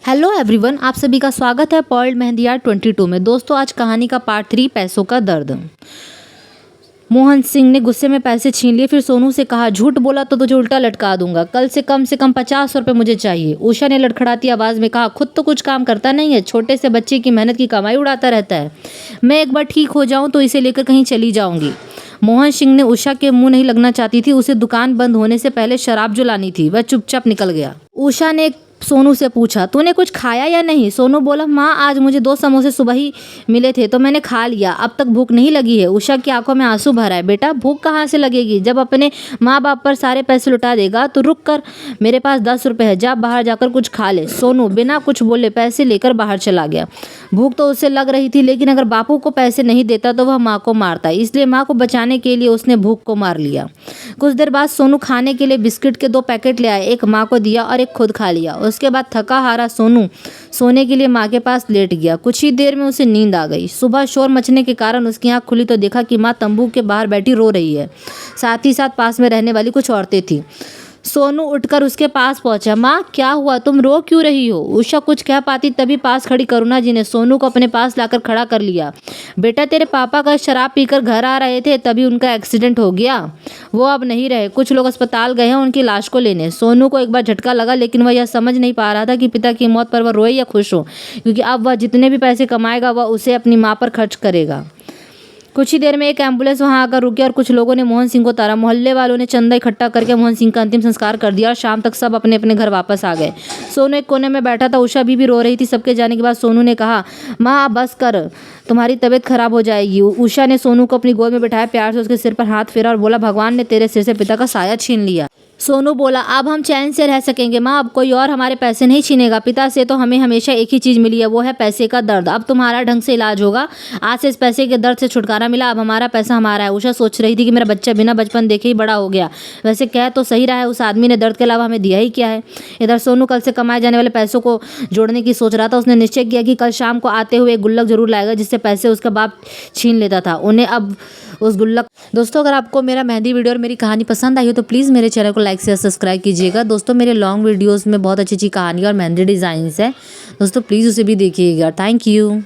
Hello everyone, आप सभी का स्वागत है पर्ल मेहंदी आर्ट 22 में। दोस्तों, आज कहानी का पार्ट 3, पैसों का दर्द। मोहन सिंह ने गुस्से में पैसे छीन लिए, फिर सोनू से कहा, झूठ बोला तो तुझे उल्टा लटका दूंगा। कल से कम 50 रुपये मुझे चाहिए। उषा ने लड़खड़ाती आवाज़ में कहा, खुद तो कुछ काम करता नहीं है, छोटे से बच्चे की मेहनत की कमाई उड़ाता रहता है। मैं एक बार ठीक हो जाऊँ तो इसे लेकर कहीं चली जाऊँगी। मोहन सिंह ने उषा के मुंह नहीं लगना चाहती थी। उसे दुकान बंद होने से पहले शराब जो लानी थी वह चुपचाप निकल गया। उषा ने सोनू से पूछा, तूने कुछ खाया या नहीं? सोनू बोला, माँ आज मुझे 2 समोसे सुबह ही मिले थे तो मैंने खा लिया, अब तक भूख नहीं लगी है। उषा की आंखों में आंसू भरा है। बेटा, भूख कहाँ से लगेगी? जब अपने माँ बाप पर सारे पैसे लुटा देगा तो रुक कर, मेरे पास 10 रुपये है, जा बाहर जाकर कुछ खा ले। सोनू बिना कुछ बोले पैसे लेकर बाहर चला गया। भूख तो उसे लग रही थी, लेकिन अगर बापू को पैसे नहीं देता तो वह माँ को मारता, इसलिए माँ को बचाने के लिए उसने भूख को मार लिया। कुछ देर बाद सोनू खाने के लिए बिस्किट के 2 पैकेट ले आया, एक माँ को दिया और एक खुद खा लिया। उसके बाद थका हारा सोनू सोने के लिए माँ के पास लेट गया। कुछ ही देर में उसे नींद आ गई। सुबह शोर मचने के कारण उसकी आँख खुली तो देखा कि माँ तंबू के बाहर बैठी रो रही है। साथ ही साथ पास में रहने वाली कुछ औरतें थीं। सोनू उठकर उसके पास पहुंचा। माँ, क्या हुआ? तुम रो क्यों रही हो? उषा कुछ कह पाती तभी पास खड़ी करुणा जी ने सोनू को अपने पास लाकर खड़ा कर लिया। बेटा, तेरे पापा का शराब पीकर घर आ रहे थे, तभी उनका एक्सीडेंट हो गया। वो अब नहीं रहे, कुछ लोग अस्पताल गए हैं उनकी लाश को लेने। सोनू को एक बार झटका लगा, लेकिन वह यह समझ नहीं पा रहा था कि पिता की मौत पर वह रोए या खुश हो, क्योंकि अब वह जितने भी पैसे कमाएगा वह उसे अपनी माँ पर खर्च करेगा। कुछ ही देर में एक एम्बुलेंस वहां आकर रुकी और कुछ लोगों ने मोहन सिंह को उतारा। मोहल्ले वालों ने चंदा इकट्ठा करके मोहन सिंह का अंतिम संस्कार कर दिया और शाम तक सब अपने अपने घर वापस आ गए। सोनू एक कोने में बैठा था। उषा भी रो रही थी। सबके जाने के बाद सोनू ने कहा, माँ अब बस कर, तुम्हारी तबीयत खराब हो जाएगी। उषा ने सोनू को अपनी गोद में बैठाया, प्यार से उसके सिर पर हाथ फेरा और बोला, भगवान ने तेरे सिर से पिता का साया छीन लिया। सोनू बोला, अब हम चैन से रह सकेंगे माँ, अब कोई और हमारे पैसे नहीं छीनेगा। पिता से तो हमें हमेशा एक ही चीज़ मिली है, वो है पैसे का दर्द। अब तुम्हारा ढंग से इलाज होगा। आज से इस पैसे के दर्द से छुटकारा मिला, अब हमारा पैसा हमारा है। उषा सोच रही थी कि मेरा बच्चा बिना बचपन देखे ही बड़ा हो गया। वैसे कह तो सही रहा है, उस आदमी ने दर्द के अलावा हमें दिया ही क्या है। इधर सोनू कल से कमाए जाने वाले पैसों को जोड़ने की सोच रहा था। उसने निश्चय किया कि कल शाम को आते हुए एक गुल्लक जरूर लाएगा, जिससे पैसे उसका बाप छीन लेता था। उन्हें अब उस गुल्लक। दोस्तों, अगर आपको मेरा मेहंदी वीडियो और मेरी कहानी पसंद आई हो तो प्लीज़ मेरे चैनल को लाइक शेयर सब्सक्राइब कीजिएगा। दोस्तों, मेरे लॉन्ग वीडियोस में बहुत अच्छी अच्छी कहानी और मेहंदी डिज़ाइंस है। दोस्तों, प्लीज़ उसे भी देखिएगा। Thank you.